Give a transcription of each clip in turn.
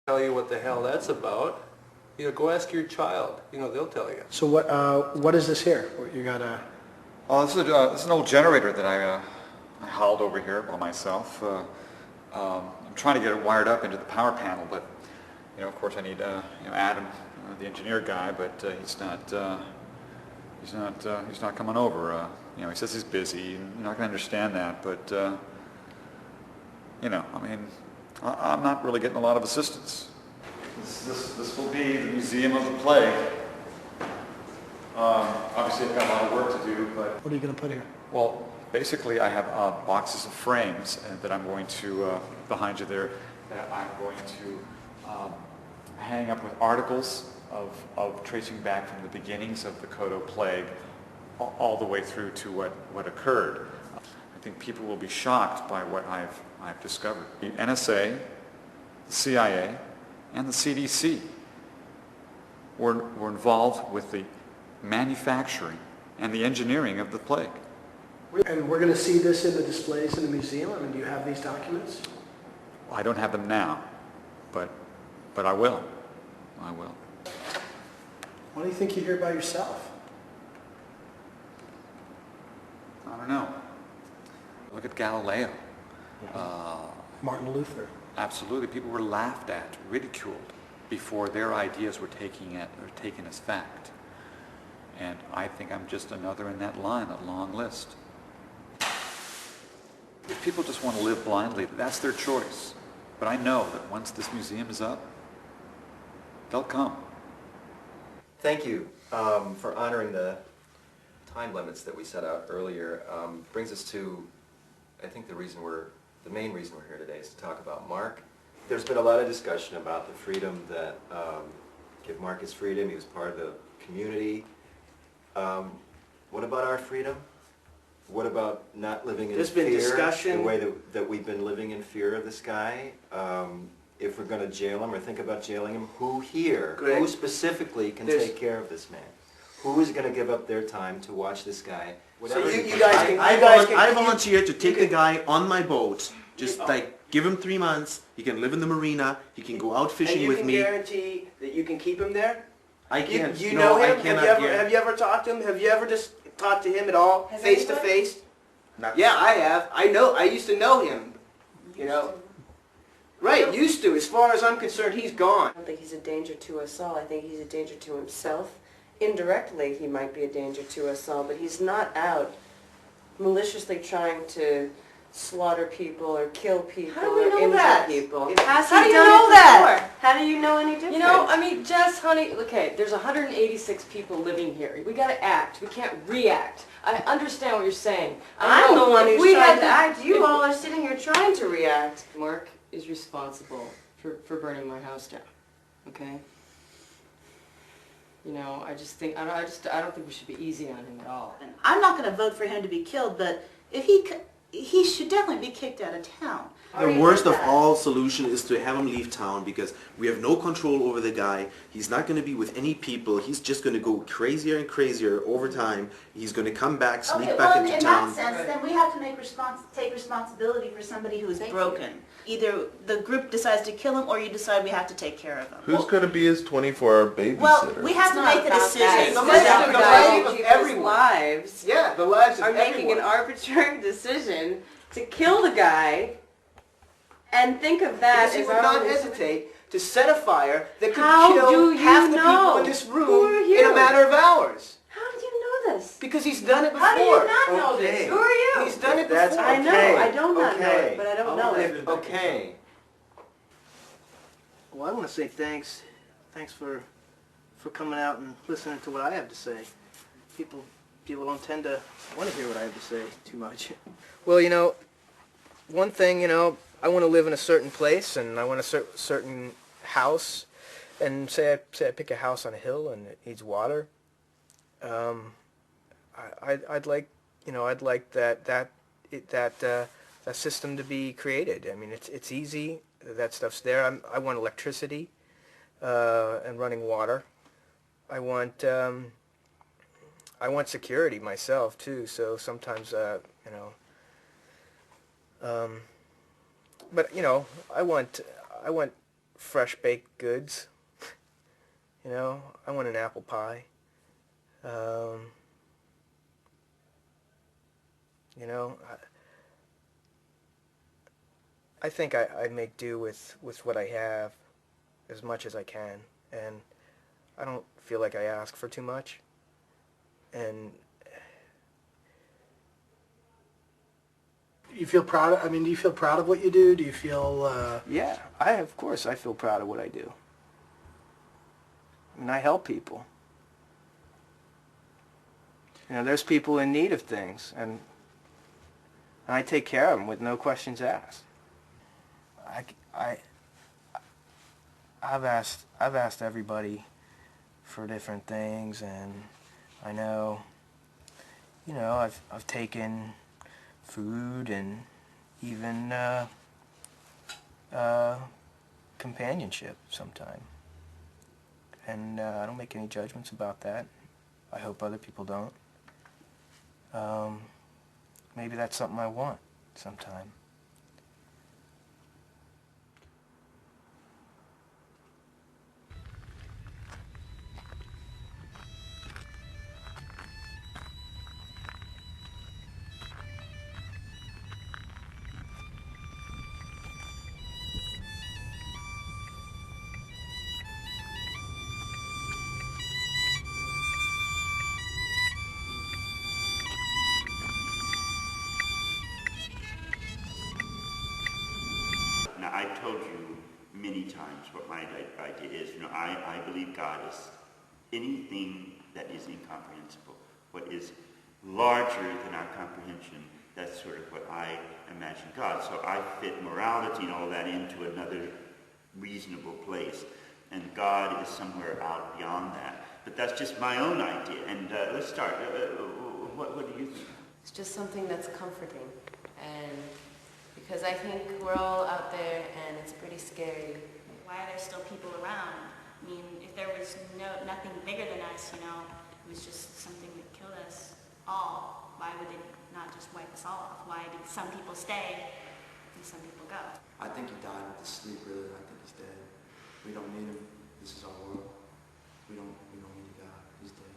tell you what the hell that's about. Go ask your child. They'll tell you. So what is this here? What you got a... Oh, this is an old generator that I hauled over here by myself. I'm trying to get it wired up into the power panel, but of course I need Adam, the engineer guy, but he's not coming over. He says he's busy. You're not going to understand that, but I'm not really getting a lot of assistance. This will be the Museum of the Plague. Obviously I've got a lot of work to do, but... What are you going to put here? Well, basically I have boxes of frames that I'm going to, behind you there, that I'm going to hang up with articles of tracing back from the beginnings of the Kodo Plague all the way through to what occurred. I think people will be shocked by what I've discovered. The NSA, the CIA, and the CDC were involved with the manufacturing and the engineering of the plague. And we're going to see this in the displays in the museum? I mean, do you have these documents? I don't have them now, but I will. I will. Why do you think you're here by yourself? I don't know. Look at Galileo. Martin Luther. Absolutely. People were laughed at, ridiculed, before their ideas were taken as fact. And I think I'm just another in that line, that long list. If people just want to live blindly, that's their choice. But I know that once this museum is up, they'll come. Thank you for honoring the time limits that we set out earlier. Brings us to, I think, the main reason we're here today is to talk about Mark. There's been a lot of discussion about the freedom that, give Mark his freedom. He was part of the community. What about our freedom? What about not living in There's fear? been discussion. The way that we've been living in fear of this guy. If we're going to jail him or think about jailing him, who here, Greg, who specifically can take care of this man? Who is going to give up their time to watch this guy? So Whatever you guys can... I volunteer to take the guy on my boat. Just give him 3 months. He can live in the marina. He can go out fishing with me. And you can guarantee that you can keep him there? I can't. You know him? I cannot Have you ever talked to him? Have you ever just talked to him at all, face to face? Not Yeah, I have. I know. I used to know him. Right, used to. As far as I'm concerned, he's gone. I don't think he's a danger to us all. I think he's a danger to himself. Indirectly, he might be a danger to us all, but he's not out maliciously trying to slaughter people or kill people How do we or know injure that? people. Has How he do you done know it that? before? How do you know any different? I mean, Jess, honey, okay, there's 186 people living here. We gotta act. We can't react. I understand what you're saying. I'm the one who's we trying had to act. You all are sitting here trying to react. Mark is responsible for burning my house down. Okay? I just think I don't think we should be easy on him at all. I'm not going to vote for him to be killed, but if he should definitely be kicked out of town. The worst of all solution is to have him leave town because we have no control over the guy. He's not going to be with any people. He's just going to go crazier and crazier over time. He's going to come back, sneak back into in town. that sense, then we have to take responsibility for somebody who is broken. Either the group decides to kill him or you decide we have to take care of him. Who's going to be his 24-hour babysitter? Well, we have to make the decision. The lives of everyone. lives Yeah, the lives of are making an arbitrary decision to kill the guy and think of that Because he as would our not only hesitate to set a fire that could How kill do you half the people know? in this Who room are in you? a matter of hours. How did you know this? Because he's done it before. How do you not know Okay. this? Who are you? He's done it That's before. I know. Okay. I don't not know Okay. it, but I don't know it. Okay. Well, I want to say thanks. Thanks for coming out and listening to what I have to say. People don't tend to want to hear what I have to say too much. Well, one thing, I want to live in a certain place, and I want a certain house, and say I pick a house on a hill and it needs water. I'd like that system to be created. I mean, it's easy. That stuff's there. I want electricity and running water. I want security myself too. So sometimes but I want fresh baked goods. You know, I want an apple pie. You know, I think I make do with what I have as much as I can, and I don't feel like I ask for too much. And You feel proud? I mean, do you feel proud of what you do? Do you feel? yeah, of course I feel proud of what I do. And I help people. You know, there's people in need of things, and I take care of them with no questions asked. I've asked everybody for different things, and I know, you know, I've taken food and even companionship sometime, and I don't make any judgments about that. I hope other people don't. Maybe that's something I want sometime. Now, I've told you many times what my idea is. You know, I believe God is anything that is incomprehensible. What is larger than our comprehension, that's sort of what I imagine God. So I fit morality and all that into another reasonable place. And God is somewhere out beyond that. But that's just my own idea. And let's start. What do you think? It's just something that's comforting, and because I think we're all out there and it's pretty scary. Why are there still people around? I mean, if there was nothing bigger than us, you know, it was just something that killed us all, why would it not just wipe us all off? Why did some people stay and some people go? I think he died with his sleep, really. I think he's dead. We don't need him. This is our world. We don't need a God. He's dead.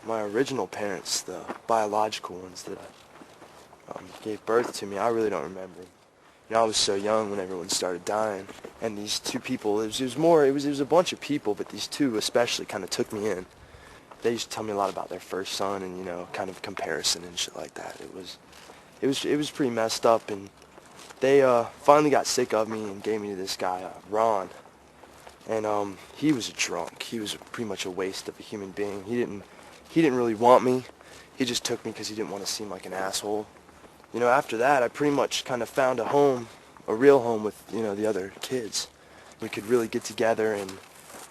My original parents, the biological ones that gave birth to me, I really don't remember. You know, I was so young when everyone started dying, and these two people, it was a bunch of people, but these two especially kind of took me in. They used to tell me a lot about their first son, and you know, kind of comparison and shit like that. It was pretty messed up, and they finally got sick of me and gave me to this guy, Ron, and he was a drunk. He was pretty much a waste of a human being. He didn't really want me. He just took me because he didn't want to seem like an asshole. You know, after that, I pretty much kind of found a home, a real home with, you know, the other kids. We could really get together and,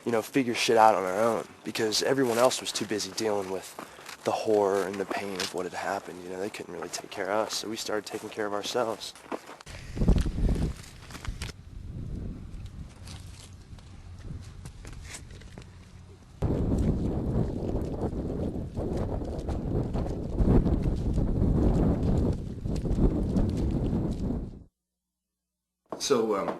you know, figure shit out on our own, because everyone else was too busy dealing with the horror and the pain of what had happened. You know, they couldn't really take care of us, so we started taking care of ourselves. So,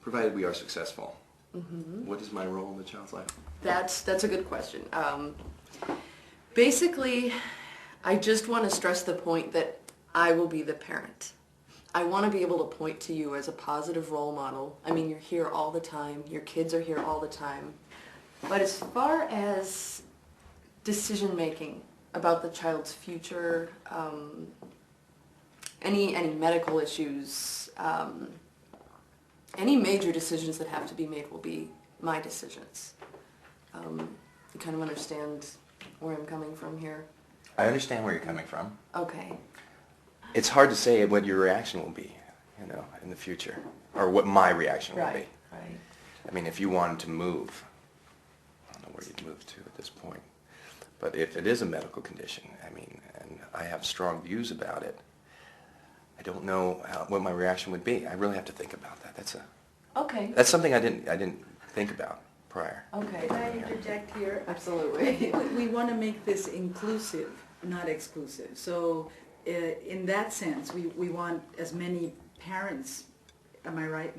provided we are successful, Mm-hmm. what is my role in the child's life? That's a good question. Basically, I just want to stress the point that I will be the parent. I want to be able to point to you as a positive role model. I mean, you're here all the time. Your kids are here all the time. But as far as decision making about the child's future, any medical issues, any major decisions that have to be made will be my decisions. You kind of understand where I'm coming from here? I understand where you're coming from. Okay. It's hard to say what your reaction will be, you know, in the future, or what my reaction will be. Right. I mean, if you wanted to move, I don't know where you'd move to at this point, but if it is a medical condition, I mean, and I have strong views about it, I don't know what my reaction would be. I really have to think about that. Okay. That's something I didn't think about prior. Okay. Can I interject here? Absolutely. We want to make this inclusive, not exclusive. So in that sense, we want as many parents, am I right,